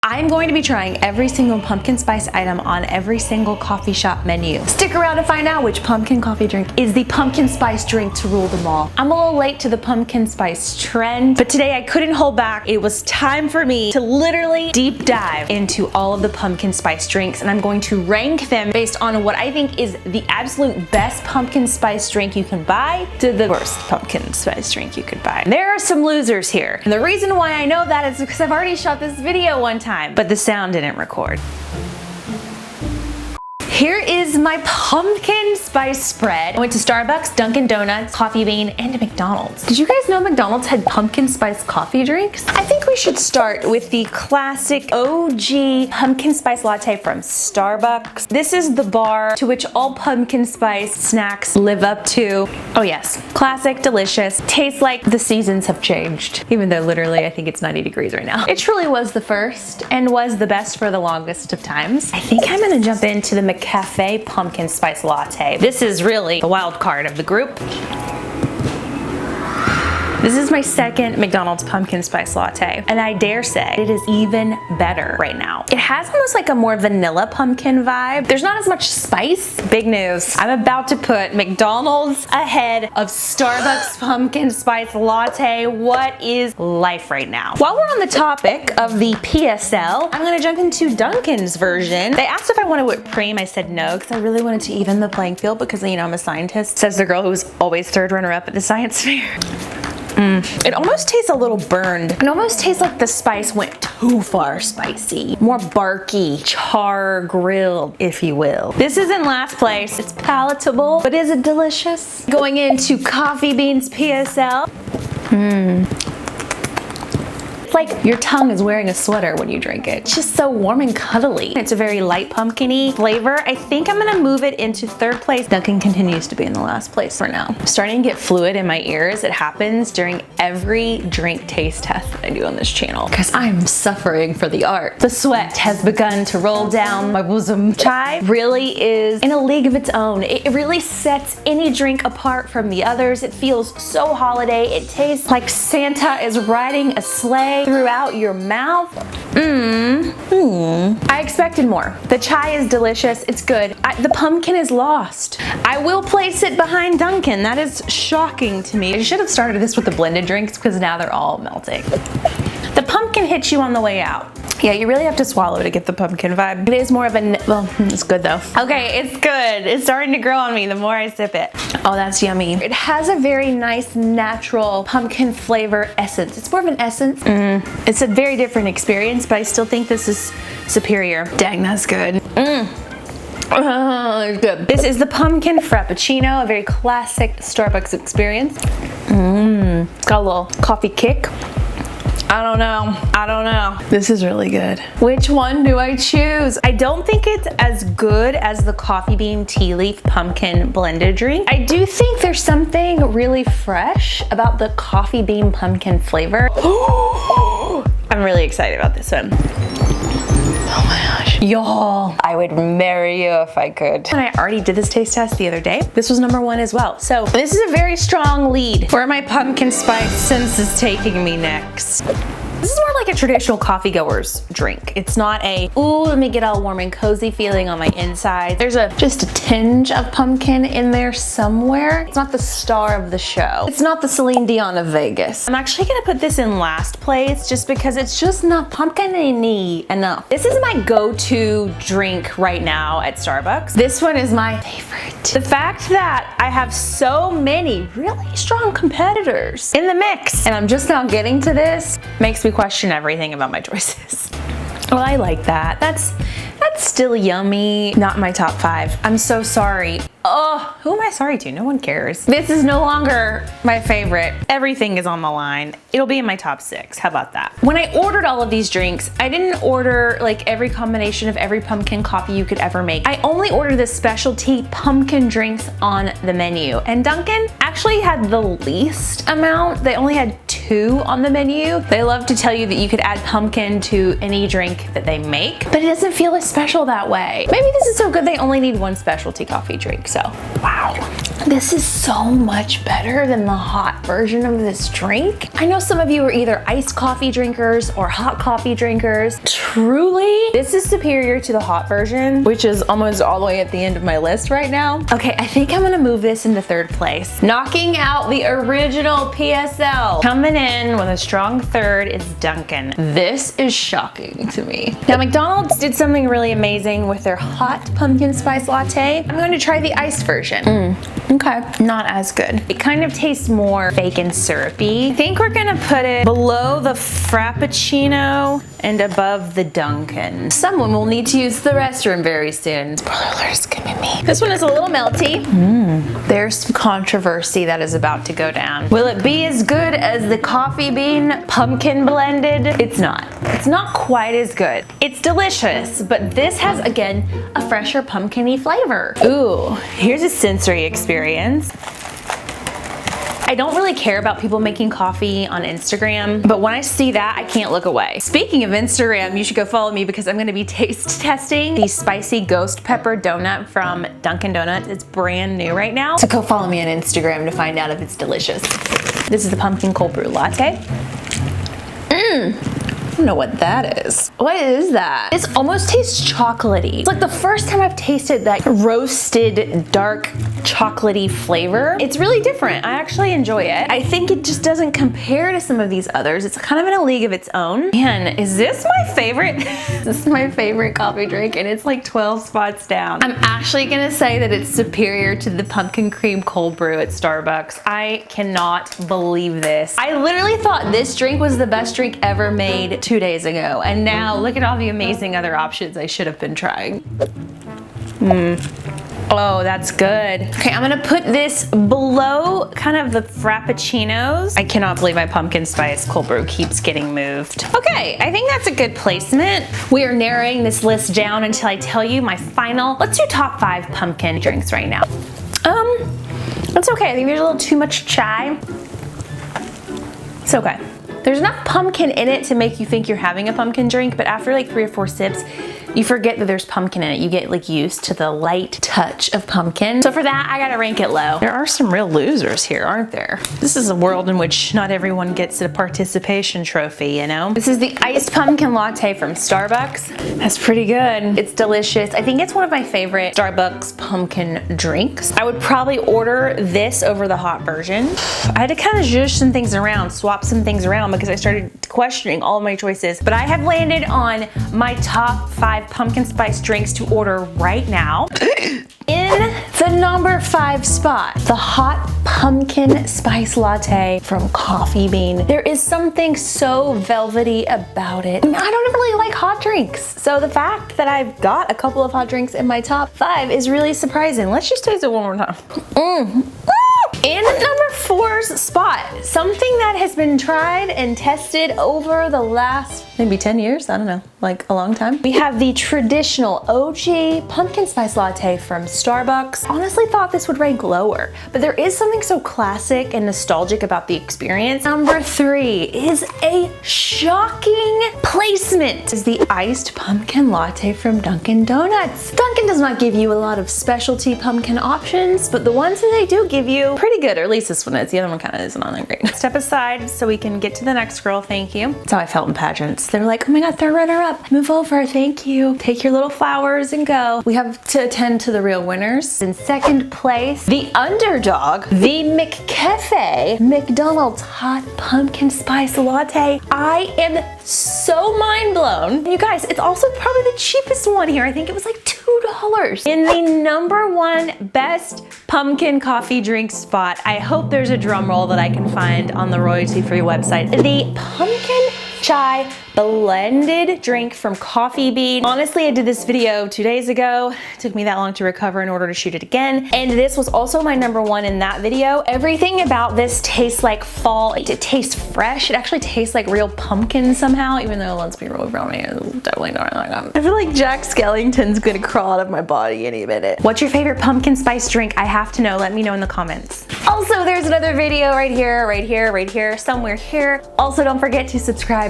I'm going to be trying every single pumpkin spice item on every single coffee shop menu. Stick around to find out which pumpkin coffee drink is the pumpkin spice drink to rule them all. I'm a little late to the pumpkin spice trend, but today I couldn't hold back. It was time for me to literally deep dive into all of the pumpkin spice drinks, and I'm going to rank them based on what I think is the absolute best pumpkin spice drink you can buy to the worst pumpkin spice drink you could buy. There are some losers here, and the reason why I know that is because I've already shot this video one time, but the sound didn't record. Here is my pumpkin spice spread. I went to Starbucks, Dunkin' Donuts, Coffee Bean, and McDonald's. Did you guys know McDonald's had pumpkin spice coffee drinks? I think we should start with the classic OG pumpkin spice latte from Starbucks. This is the bar to which all pumpkin spice snacks live up to. Oh yes, classic, delicious, tastes like the seasons have changed, even though literally I think it's 90 degrees right now. It truly was the first and was the best for the longest of times. I think I'm gonna jump into the McCafe Pumpkin Spice Latte. This is really the wild card of the group. This is my second McDonald's pumpkin spice latte, and I dare say it is even better right now. It has almost like a more vanilla pumpkin vibe. There's not as much spice. Big news. I'm about to put McDonald's ahead of Starbucks pumpkin spice latte. What is life right now? While we're on the topic of the PSL, I'm gonna jump into Dunkin's version. They asked if I wanted whipped cream. I said no, because I really wanted to even the playing field because, you know, I'm a scientist, says the girl who was always third runner-up at the science fair. It almost tastes a little burned. It almost tastes like the spice went too far spicy. More barky, char grilled, if you will. This is in last place. It's palatable, but is it delicious? Going into Coffee Bean's PSL. It's like your tongue is wearing a sweater when you drink it. It's just so warm and cuddly. It's a very light pumpkin-y flavor. I think I'm gonna move it into third place. Dunkin' continues to be in the last place for now. I'm starting to get fluid in my ears. It happens during every drink taste test that I do on this channel because I'm suffering for the art. The sweat has begun to roll down my bosom. Chai really is in a league of its own. It really sets any drink apart from the others. It feels so holiday. It tastes like Santa is riding a sleigh throughout your mouth. I expected more. The chai is delicious. It's good. The pumpkin is lost. I will place it behind Dunkin'. That is shocking to me. I should have started this with the blended drinks because now they're all melting. The pumpkin hits you on the way out. Yeah, you really have to swallow to get the pumpkin vibe. It is more of a, well, it's good though. Okay, it's good. It's starting to grow on me the more I sip it. Oh, that's yummy. It has a very nice, natural pumpkin flavor essence. It's more of an essence. It's a very different experience, but I still think this is superior. Dang, that's good. It's good. This is the Pumpkin Frappuccino, a very classic Starbucks experience. It's got a little coffee kick. I don't know. This is really good. Which one do I choose? I don't think it's as good as the Coffee Bean Tea Leaf Pumpkin blended drink. I do think there's something really fresh about the Coffee Bean Pumpkin flavor. I'm really excited about this one. Oh my gosh. Y'all, I would marry you if I could. And I already did this taste test the other day. This was #1 as well. So this is a very strong lead. Where my pumpkin spice sense is taking me next. This is more like a traditional coffee goer's drink. It's not a, ooh, let me get all warm and cozy feeling on my inside. There's just a tinge of pumpkin in there somewhere. It's not the star of the show. It's not the Celine Dion of Vegas. I'm actually gonna put this in last place just because it's just not pumpkin-y enough. This is my go-to drink right now at Starbucks. This one is my favorite. The fact that I have so many really strong competitors in the mix, and I'm just now getting to this, makes me question everything about my choices. Well, I like that. That's still yummy. Not my top 5. I'm so sorry. Oh, who am I sorry to? No one cares. This is no longer my favorite. Everything is on the line. It'll be in my top 6. How about that? When I ordered all of these drinks, I didn't order like every combination of every pumpkin coffee you could ever make. I only ordered the specialty pumpkin drinks on the menu. And Dunkin' actually had the least amount. They only had 2 on the menu. They love to tell you that you could add pumpkin to any drink that they make, but it doesn't feel as special that way. Maybe this is so good they only need 1 specialty coffee drink. so. Wow. This is so much better than the hot version of this drink. I know some of you are either iced coffee drinkers or hot coffee drinkers. Truly, this is superior to the hot version, which is almost all the way at the end of my list right now. Okay, I think I'm gonna move this into third place. Knocking out the original PSL. Coming in with a strong third is Dunkin'. This is shocking to me. Now, McDonald's did something really amazing with their hot pumpkin spice latte. I'm going to try the iced version. Okay, not as good. It kind of tastes more fake and syrupy. I think we're gonna put it below the Frappuccino and above the Dunkin'. Someone will need to use the restroom very soon. Spoiler alert, it's gonna be me. This one is a little melty. There's some controversy that is about to go down. Will it be as good as the coffee bean pumpkin blended? It's not. It's not quite as good. It's delicious, but this has, again, a fresher pumpkin-y flavor. Ooh, here's a sensory experience. I don't really care about people making coffee on Instagram, but when I see that, I can't look away. Speaking of Instagram, you should go follow me because I'm gonna be taste testing the spicy ghost pepper donut from Dunkin' Donuts. It's brand new right now. So go follow me on Instagram to find out if it's delicious. This is the pumpkin cold brew latte. I don't know what that is. What is that? It almost tastes chocolatey. It's like the first time I've tasted that roasted dark chocolatey flavor. It's really different. I actually enjoy it. I think it just doesn't compare to some of these others. It's kind of in a league of its own. Man, is this my favorite? This is my favorite coffee drink and it's like 12 spots down. I'm actually gonna say that it's superior to the pumpkin cream cold brew at Starbucks. I cannot believe this. I literally thought this drink was the best drink ever made 2 days ago, and now look at all the amazing other options I should have been trying. Oh, that's good. Okay, I'm gonna put this below kind of the Frappuccinos. I cannot believe my pumpkin spice cold brew keeps getting moved. Okay, I think that's a good placement. We are narrowing this list down until I tell you my final. Let's do top 5 pumpkin drinks right now. That's okay. I think there's a little too much chai. It's okay. There's enough pumpkin in it to make you think you're having a pumpkin drink, but after like 3 or 4 sips, you forget that there's pumpkin in it. You get like used to the light touch of pumpkin. So for that, I gotta rank it low. There are some real losers here, aren't there? This is a world in which not everyone gets a participation trophy, you know? This is the iced pumpkin latte from Starbucks. That's pretty good. It's delicious. I think it's one of my favorite Starbucks pumpkin drinks. I would probably order this over the hot version. I had to kind of zhuzh some things around, swap some things around because I started questioning all of my choices. But I have landed on my top 5 pumpkin spice drinks to order right now. In the number 5 spot, the hot pumpkin spice latte from Coffee Bean. There is something so velvety about it. I don't really like hot drinks, so the fact that I've got a couple of hot drinks in my top 5 is really surprising. Let's just taste it one more time. In number 4's spot, something that has been tried and tested over the last maybe 10 years, I don't know, like a long time. We have the traditional OG pumpkin spice latte from Starbucks. Honestly thought this would rank lower, but there is something so classic and nostalgic about the experience. Number 3 is a shocking placement. Is the iced pumpkin latte from Dunkin' Donuts. Dunkin' does not give you a lot of specialty pumpkin options, but the ones that they do give you pretty good, or at least this one is. The other one kind of isn't all that great. Step aside so we can get to the next girl, thank you. That's how I felt in pageants. They were like, oh my God, they're runner up. Move over, thank you. Take your little flowers and go. We have to attend to the real winners. In second place, the underdog, the McCafe McDonald's hot pumpkin spice latte. I am so mind blown. You guys, it's also probably the cheapest one here. I think it was like $2. In the number 1 best pumpkin coffee drink spot, I hope there's a drum roll that I can find on the royalty-free website. The Pumpkin Chai blended drink from Coffee Bean. Honestly, I did this video 2 days ago. It took me that long to recover in order to shoot it again. And this was also my number 1 in that video. Everything about this tastes like fall. It tastes fresh. It actually tastes like real pumpkin somehow, even though, let's be real, brownie is definitely not like that. I feel like Jack Skellington's gonna crawl out of my body any minute. What's your favorite pumpkin spice drink? I have to know. Let me know in the comments. Also, there's another video right here, somewhere here. Also, don't forget to subscribe